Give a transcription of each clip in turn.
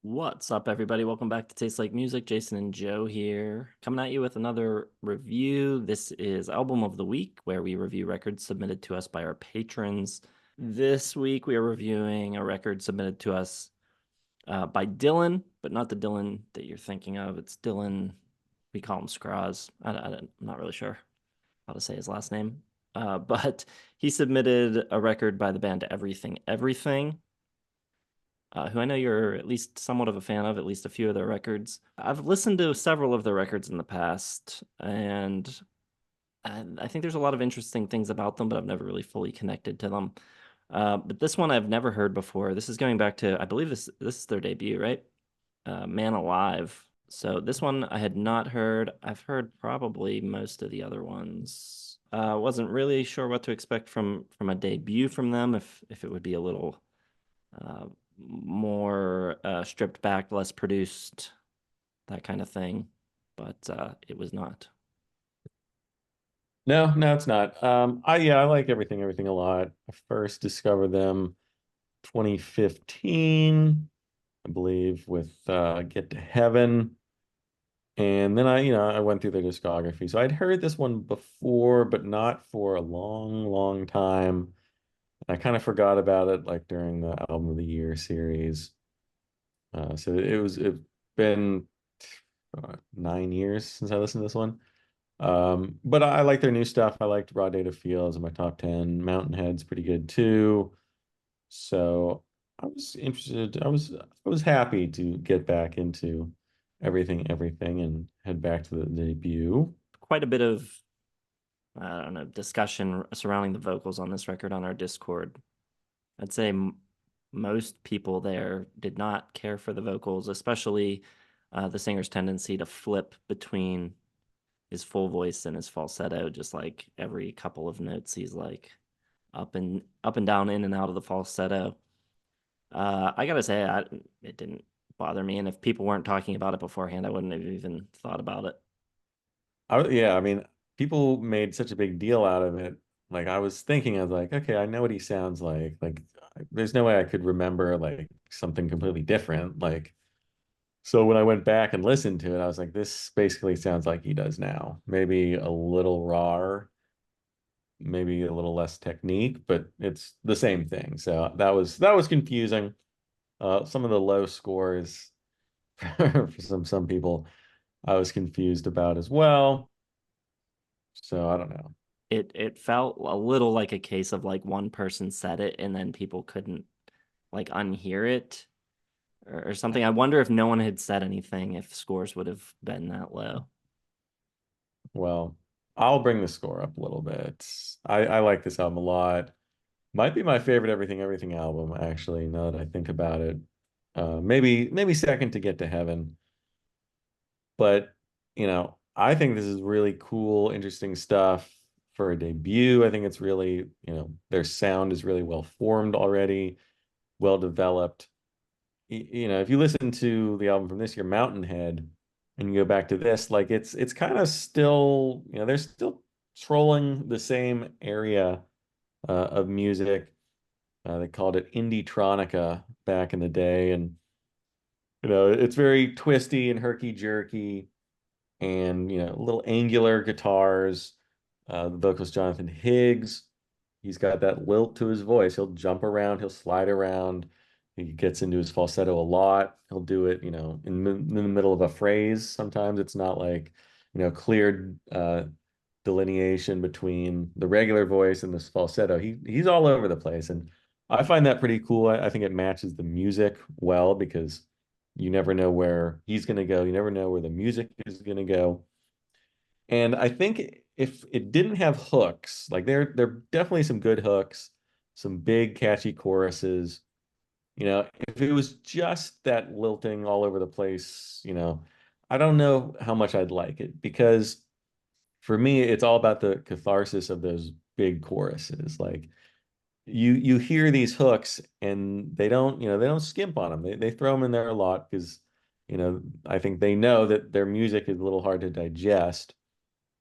What's up, everybody? Welcome back to Taste Like Music. Jason and Joe here, coming at you with another review. This is Album of the Week, where we review records submitted to us by our patrons. This week, we are reviewing a record submitted to us by Dylan, but not the Dylan that you're thinking of. It's Dylan, we call him Scroz. I'm not really sure how to say his last name. But he submitted a record by the band Everything Everything, who I know you're at least somewhat of a fan of, at least a few of their records. I've listened to several of their records in the past, and I think there's a lot of interesting things about them, but I've never really fully connected to them. But this one I've never heard before. This is going back to, I believe this is their debut, right? Man Alive. So this one I had not heard. I've heard probably most of the other ones. Wasn't really sure what to expect from a debut from them, if it would be a little uh, more stripped back, less produced, that kind of thing. But it was not. No, no, it's not. I like everything a lot. I first discovered them 2015, I believe, with Get to Heaven. And then I went through their discography. So I'd heard this one before, but not for a long, long time. I kind of forgot about it like during the Album of the Year series. So it's been 9 years since I listened to this one. But I like their new stuff. I liked Raw Data Fields in my top 10. Mountain Head's pretty good too. So I was interested. I was happy to get back into everything and head back to the debut. Quite a bit of, I don't know, discussion surrounding the vocals on this record on our Discord. I'd say most people there did not care for the vocals, especially the singer's tendency to flip between his full voice and his falsetto, just like every couple of notes he's like up and down, in and out of the falsetto. I gotta say, it didn't bother me, and if people weren't talking about it beforehand, I wouldn't have even thought about it. Yeah, I mean, people made such a big deal out of it. Like I was like, okay, I know what he sounds like. Like there's no way I could remember like something completely different. Like so when I went back and listened to it, I was like, this basically sounds like he does now. Maybe a little raw, maybe a little less technique, but it's the same thing. So that was confusing. Some of the low scores for some people I was confused about as well. So I don't know. It felt a little like a case of like one person said it and then people couldn't like unhear it or something. I wonder if no one had said anything, if scores would have been that low. Well, I'll bring the score up a little bit. I like this album a lot. Might be my favorite Everything album, actually, now that I think about it. Maybe second to Get to Heaven. But, I think this is really cool, interesting stuff for a debut. I think it's really, their sound is really well formed already, well developed. If you listen to the album from this year, Mountain Head, and you go back to this, like it's kind of still, they're still trolling the same area of music. They called it indie-tronica back in the day, and it's very twisty and herky-jerky, and little angular guitars. The vocalist Jonathan Higgs, he's got that lilt to his voice. He'll jump around, he'll slide around. He gets into his falsetto a lot. He'll do it, in the middle of a phrase. Sometimes it's not like, clear delineation between the regular voice and this falsetto. He's all over the place, and I find that pretty cool. I think it matches the music well because you never know where he's going to go. You never know where the music is going to go. And I think if it didn't have hooks, like there definitely some good hooks, some big catchy choruses. If it was just that lilting all over the place, I don't know how much I'd like it because for me, it's all about the catharsis of those big choruses. Like you hear these hooks and they don't skimp on them. They throw them in there a lot because I think they know that their music is a little hard to digest.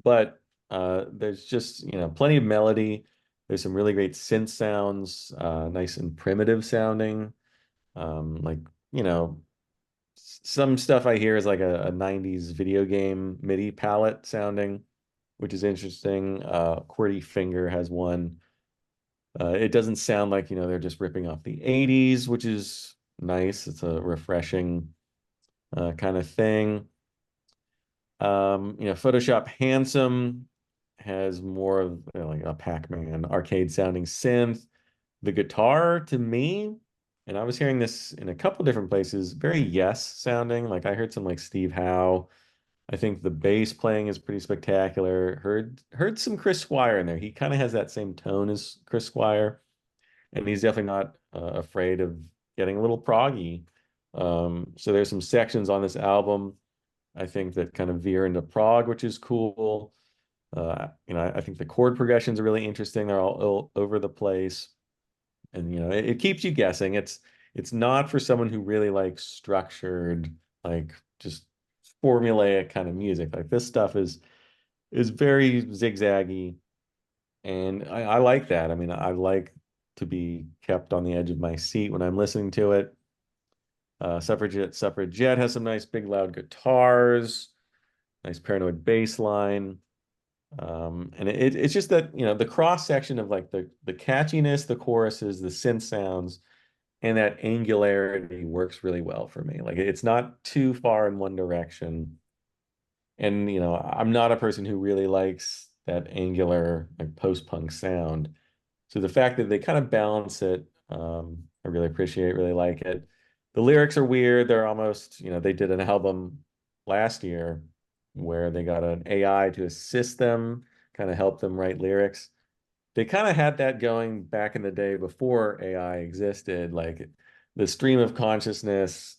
But there's just plenty of melody. There's some really great synth sounds, nice and primitive sounding. Like you know Some stuff I hear is like a 90s video game MIDI palette sounding, which is interesting. QWERTY Finger has one. It doesn't sound like, they're just ripping off the 80s, which is nice. It's a refreshing kind of thing. Photoshop Handsome has more of like a Pac-Man arcade sounding synth. The guitar to me, and I was hearing this in a couple different places, very yes sounding. Like I heard some like Steve Howe. I think the bass playing is pretty spectacular. Heard some Chris Squire in there. He kind of has that same tone as Chris Squire, and he's definitely not afraid of getting a little proggy. So there's some sections on this album I think that kind of veer into prog, which is cool. I think the chord progressions are really interesting. They're all over the place, and it keeps you guessing. It's not for someone who really likes structured, like just formulaic kind of music. Like this stuff is very zigzaggy, and I like that. I mean, I like to be kept on the edge of my seat when I'm listening to it. Suffragette has some nice big loud guitars, nice paranoid bass line. And it's just that, the cross section of like the catchiness, the choruses, the synth sounds, and that angularity works really well for me. Like it's not too far in one direction. And I'm not a person who really likes that angular like post-punk sound. So the fact that they kind of balance it, I really appreciate, really like it. The lyrics are weird. They're almost, they did an album last year where they got an AI to assist them, kind of help them write lyrics. They kind of had that going back in the day before AI existed, like the stream of consciousness.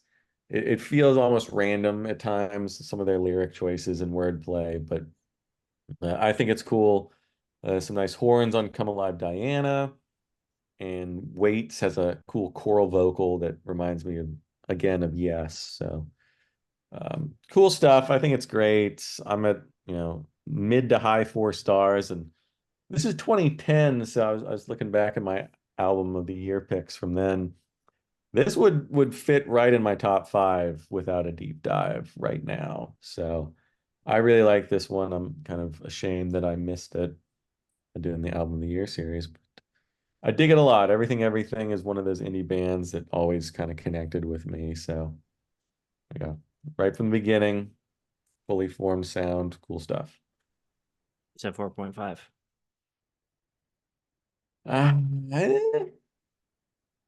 It feels almost random at times, some of their lyric choices and wordplay, but I think it's cool. Some nice horns on Come Alive Diana, and Waits has a cool choral vocal that reminds me of, again, of Yes. So cool stuff. I think it's great. I'm at, mid to high 4 stars, and this is 2010, so I was looking back at my album of the year picks from then. This would fit right in my top five without a deep dive right now. So I really like this one. I'm kind of ashamed that I missed it doing the album of the year series. I dig it a lot. Everything is one of those indie bands that always kind of connected with me. So yeah, right from the beginning, fully formed sound, cool stuff. You said 4.5. Uh,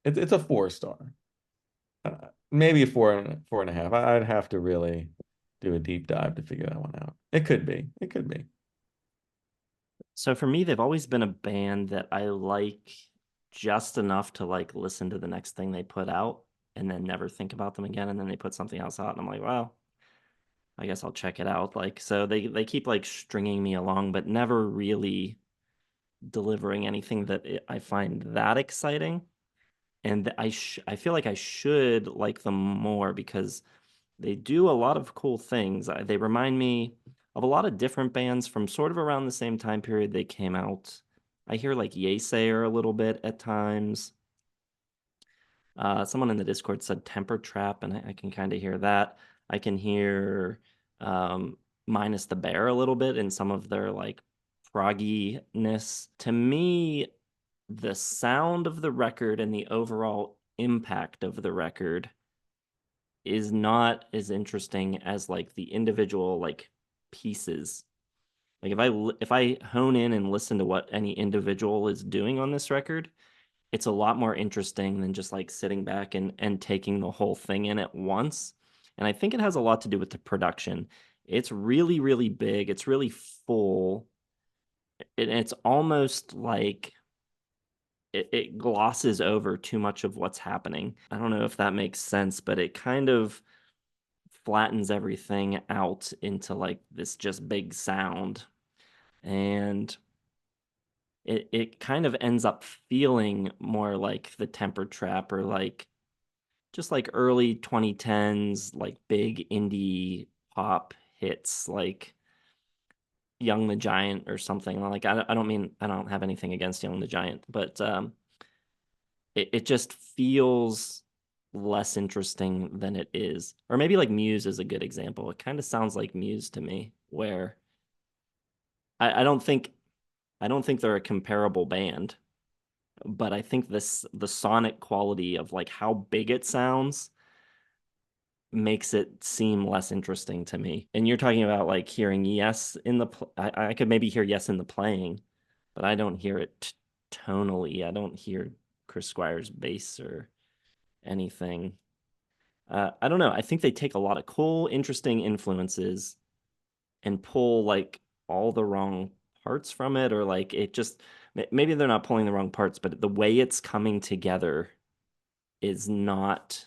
it's a 4 star. Maybe a four and a half. I'd have to really do a deep dive to figure that one out. It could be. It could be. So for me, they've always been a band that I like just enough to like listen to the next thing they put out and then never think about them again. And then they put something else out and I'm like, well, I guess I'll check it out. Like, so they keep like stringing me along, but never really delivering anything that I find that exciting. And I feel like I should like them more because they do a lot of cool things. They remind me of a lot of different bands from sort of around the same time period they came out. I hear like Yesayer a little bit at times. Someone in the Discord said Temper Trap, and I can kind of hear that. I can hear Minus the Bear a little bit in some of their like progginess. To me, the sound of the record and the overall impact of the record is not as interesting as like the individual like pieces. Like if I hone in and listen to what any individual is doing on this record, it's a lot more interesting than just like sitting back and taking the whole thing in at once. And I think it has a lot to do with the production. It's really, really big. It's really full. It's almost like it glosses over too much of what's happening. I don't know if that makes sense, but it kind of flattens everything out into like this just big sound. And it kind of ends up feeling more like the Temper Trap or like just like early 2010s like big indie pop hits like Young the Giant or something. Like I don't mean I don't have anything against Young the Giant, but it just feels less interesting than it is. Or maybe like Muse is a good example. It kind of sounds like Muse to me, where I don't think they're a comparable band, but I think the sonic quality of like how big it sounds makes it seem less interesting to me. And you're talking about like hearing yes in the I could maybe hear yes in the playing, but I don't hear it tonally. I don't hear Chris Squire's bass or anything. I don't know. I think they take a lot of cool, interesting influences and pull like all the wrong parts from it, or like it just maybe they're not pulling the wrong parts, but the way it's coming together is not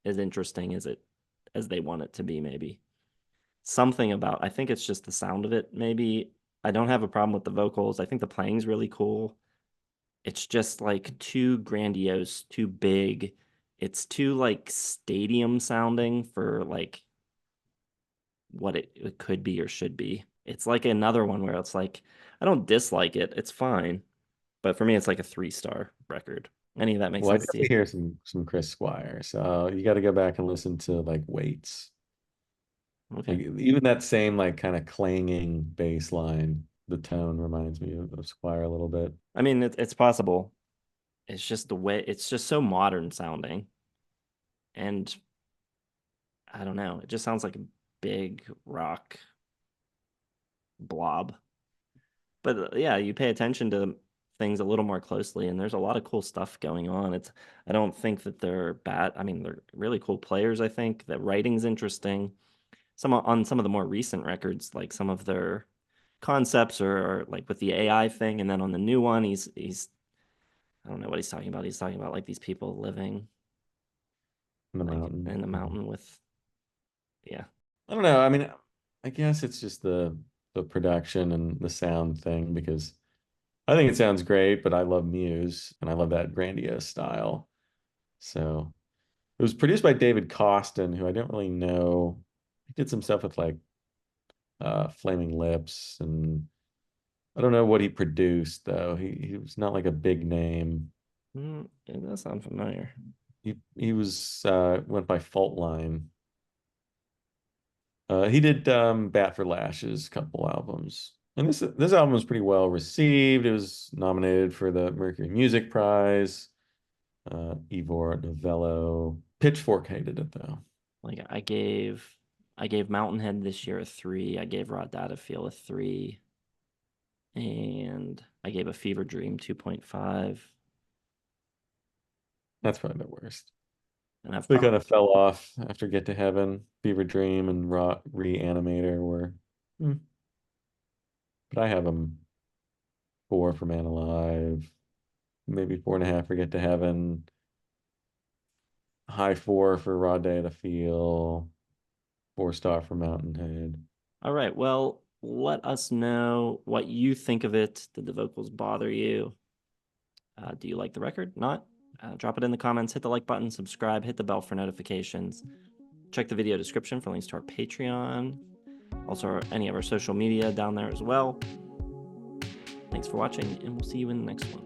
as interesting as they want it to be, maybe. Something about I think it's just the sound of it, maybe. I don't have a problem with the vocals. I think the playing's really cool. It's just like too grandiose, too big. It's too like stadium sounding for like what it could be or should be. It's like another one where it's like I don't dislike it. It's fine. But for me it's like a 3-star record. Any of that make Well, I sense to definitely you? hear some Chris Squire. So you got to go back and listen to like Waits. Like Okay. even that same like kind of clanging bass line, the tone reminds me of Squire a little bit. I mean it's possible. It's just the way it's just so modern sounding. And I don't know. It just sounds like a big rock blob. But yeah, you pay attention to things a little more closely, and there's a lot of cool stuff going on. I don't think that they're bad. I mean, they're really cool players. I think the writing's interesting. Some of the more recent records, like some of their concepts or like with the AI thing, and then on the new one, he's I don't know what he's talking about. He's talking about like these people living In the like mountain. in the mountain with yeah. I don't know. I mean, I guess it's just the production and the sound thing because I think it sounds great, but I love Muse and I love that grandiose style. So it was produced by David Costin, who I don't really know. He did some stuff with like Flaming Lips, and I don't know what he produced though. He was not like a big name. It does sound familiar. He was went by Fault Line. He did Bat for Lashes couple albums. And this album was pretty well received. It was nominated for the Mercury Music Prize. Ivor Novello. Pitchfork hated it though. Like I gave Mountain Head this year a 3. I gave Raw Data Feel a 3. And I gave a Fever Dream 2.5. That's probably the worst. And I've They probably kind of fell off after Get to Heaven. Fever Dream and Reanimator were, hmm. But I have them 4 for Man Alive, maybe 4.5 for Get to Heaven, high 4 for Raw Day to Feel, 4-star for Mountain Head. all right. Well, let us know what you think of it. Did the vocals bother you? Do you like the record? Not? Drop it in the comments, hit the like button, subscribe, hit the bell for notifications. Check the video description for links to our Patreon. Also, any of our social media down there as well. Thanks for watching, and we'll see you in the next one.